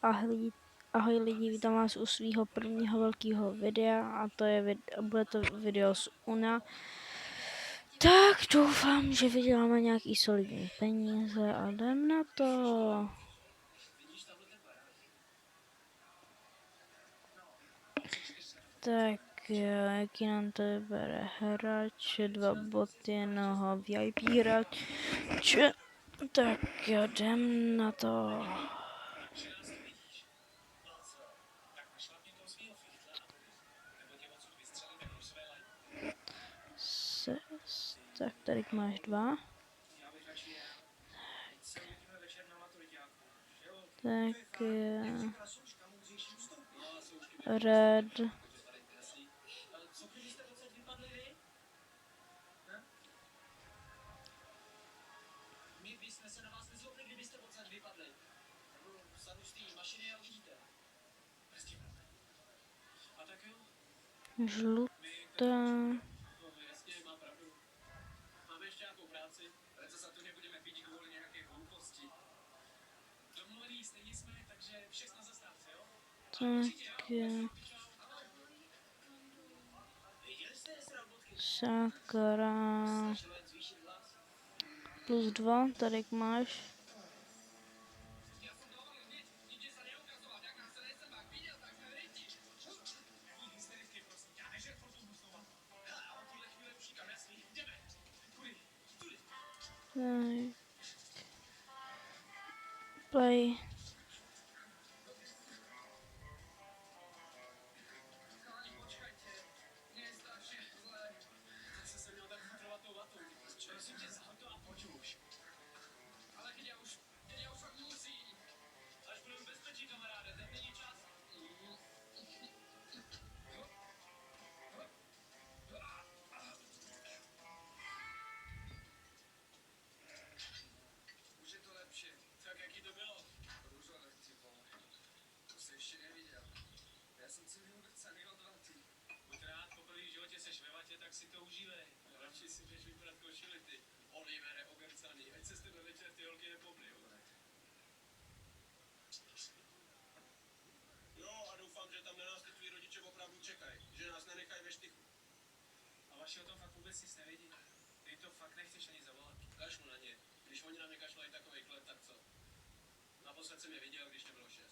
Ahoj lidi, vítám vás u svého prvního velkého videa a bude to video z UNA. Tak doufám, že vyděláme nějaký solidní peníze a jdem na to. Tak jaký nám to bere hráč, 2 boty, jednoho VIP hráče. Tak jo, jdem na to. Tak tady máš 2. Tak red. Žlutá. Tak sakra. +2, tady máš. Tak. Play. O tom fakt vůbec nic nevědí. Ty to fakt nechceš ani zavolat. Kašlu na ně. Když oni na mě kašlají takovej klet, tak co? Naposled jsem je viděl, když to bylo 6.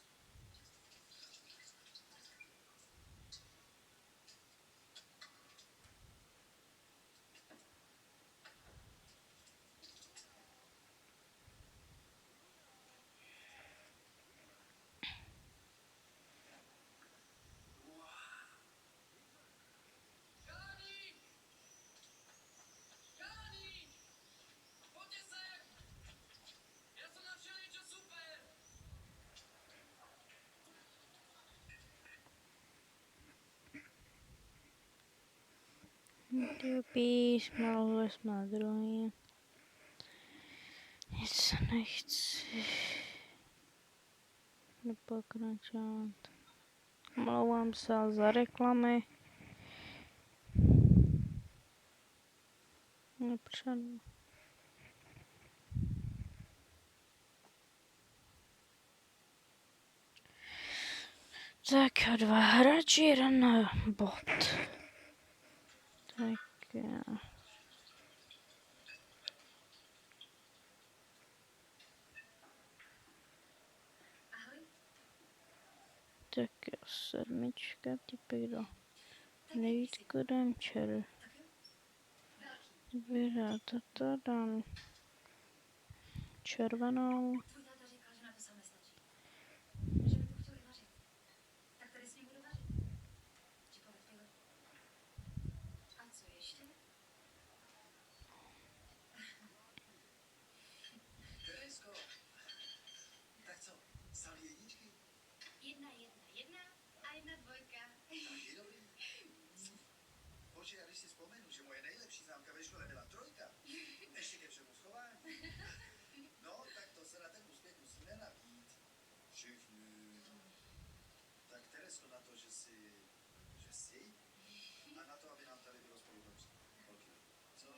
Písmo, jsme druhý. Nic nechci. Nepokračovat. Omlouvám se za reklamy. Nepřed. Tak 2 hráči, 1 bot. Tak tak jo, 7, typek do 9, dám vyhrát toto, dám červenou. Já když si vzpomenu, že moje nejlepší známka ve škole byla 3, ještě ke všemu schování. No, tak to se na ten úspěch musíme nabít. Všichni. Tak Teresko, na to, že jsi... A na to, aby nám tady bylo spolu dobře. Okay. Co?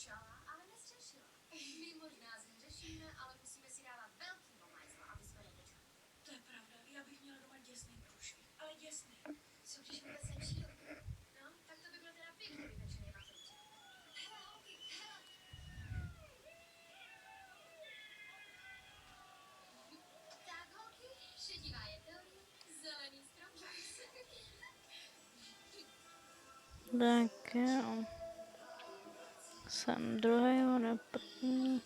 začala, ale nestřešila. My možná zhřešíme, ale musíme si dávat velký pomajzla, aby jsme nepočkali. To je pravda, já bych měla doma děsný průšvih, ale děsný. Co když vůbec nepřijdu? No, tak to by byl teda pěkně vypečený maturíček. Hele, holky, hele. Tak, holky, šedivá je teorie, zelený strom. Tak jo. Jsem druhý, on je první.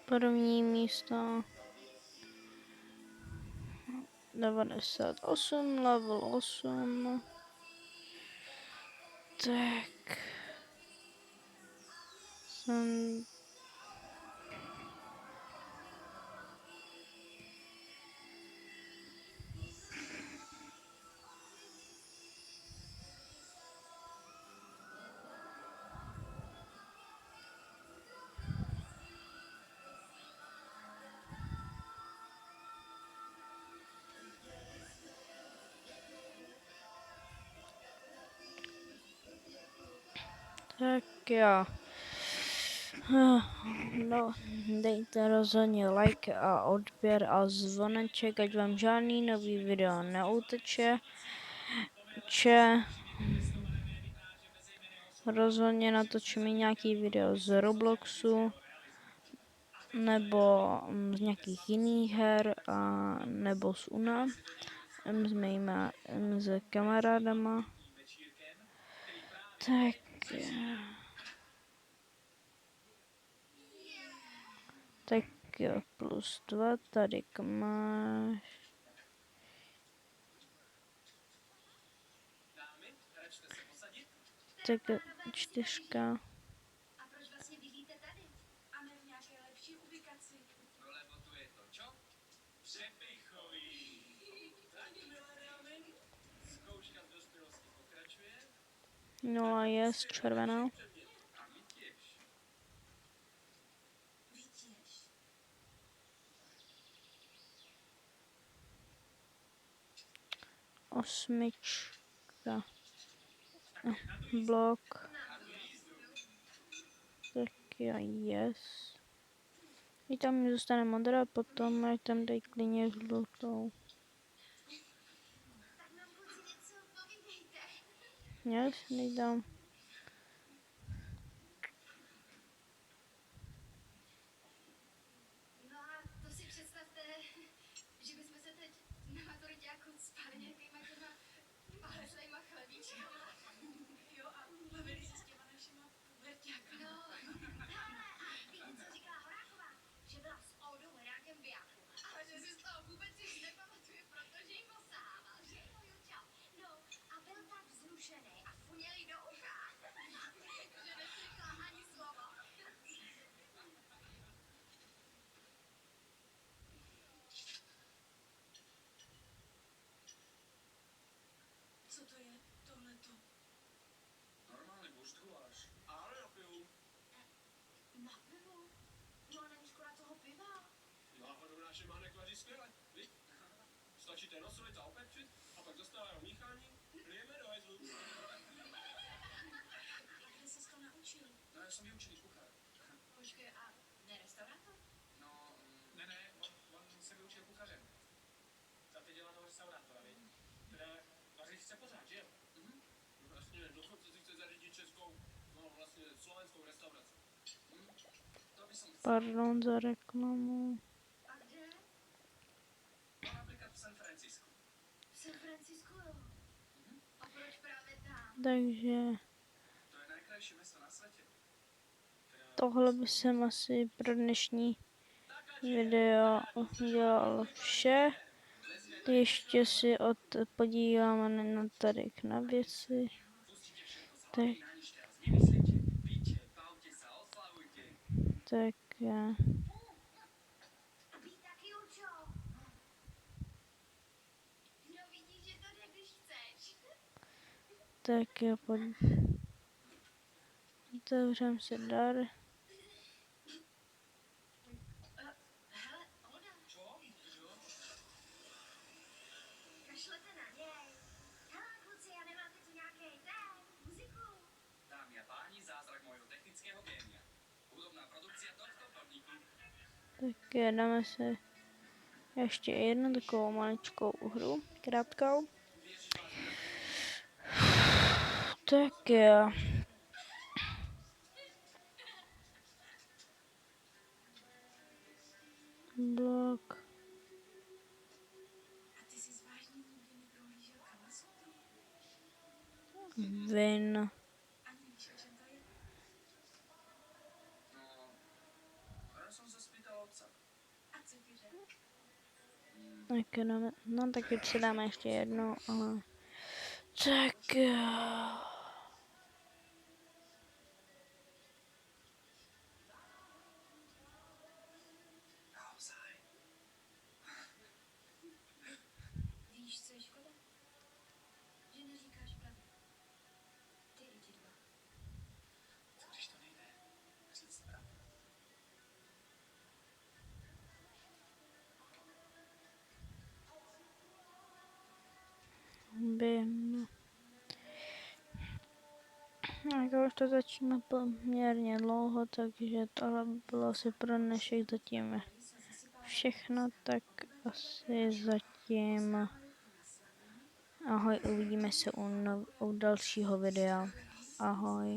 První místo 98, level 8. Tak. Jsem... Tak jo. No, dejte rozhodně like a odběr a zvoneček, ať vám žádný nový video neuteče. Rozhodně natočím i nějaký video z Robloxu nebo z nějakých jiných her a nebo z UNA s mýma s kamarádama. Tak tak jo, +2, tady máš. Dámy, račte se posadit. Tak 4. A proč vlastně bydlíte tady? A ne v nějaké lepší ubikaci. No lebo tu je to, čo? Přepichový. Tak, milé dámy, zkouška z dospělosti pokračuje. 0 je červená. Předmět a vytěž. Vytěž. 8. Blok. Tak jo, yes. I tam mi zůstane modrá, potom ať tam dej klidně žlutou. Tak nám kluci něco povídejte. Yes, dám. No a to si představte, že bychom se teď na maturitě jako spali nějakýma těma paleslejma chlebíčkama. Jo, a bavili se s těma našima puberťákama. No, hele, a víte, co říkala Horáková? Že byla s Oldou Herákem v bijáku. A že si z toho vůbec nic nepamatuje, protože jí posával, že jo, Juťo? No, a byl tak vzrušený a funěl jí do ucha, že neslyšela ani slovo. Co to je, tohleto? Normálně buštkuláš. Ale na pivu. Na pivu? No a není škoda toho piva? Náhodou naše Mánek vaří skvěle, viď? Stačí ten osolit a opepřit a pak dostávají míchání, lijeme do hajzlu. A kde ses to naučil? No já jsem vyučený kuchař. Počkej, a ne restaurátor? No, ne, on se vyučil kuchařem. Za teď dělá toho restaurátora, viď? Teda vařit chce pořád, že jo? Vlastně důchodce si chce zařídit českou, no vlastně Pardon za reklamu. A kde? No například v San Francisku. V San Francisku, jo. A proč právě tam? Takže To je nejkrajší město na světě. tohle by jsem asi pro dnešní video udělal vše. Ještě si podíváme na tady na věci. Tak, tak Vy taky, Určo. No vidíš, že to jde, když chceš. tak otevřem si dar. Hele, Olda. Čo? Kašlete na něj. Hele, kluci, a nemáte tu nějaký muziku? Dámy a páni, zázrak mojho technického génia. Hudobná produkcia tohto podniku. Tak dáme si ještě jednu takovou maličkou hru, krátkou. Tak jo. Blok. A ty jsi vážně nikdy neprohlížel Kamasutru? Vin. A nevíš, o čem to je? No, já jsem se spýtal otca. A co ti řekl? Tak dáme, no tak si dáme ještě jednu, ale... Tak jo. Naozaj. Víš, co je škoda? Že neříkáš pravdu. Ty i ti dva. Co když to nejde? Říct pravdu. Bim. Jako už to začíná poměrně dlouho, takže tohle bylo asi pro dnešek zatím všechno, tak asi zatím ahoj, uvidíme se u dalšího videa. Ahoj.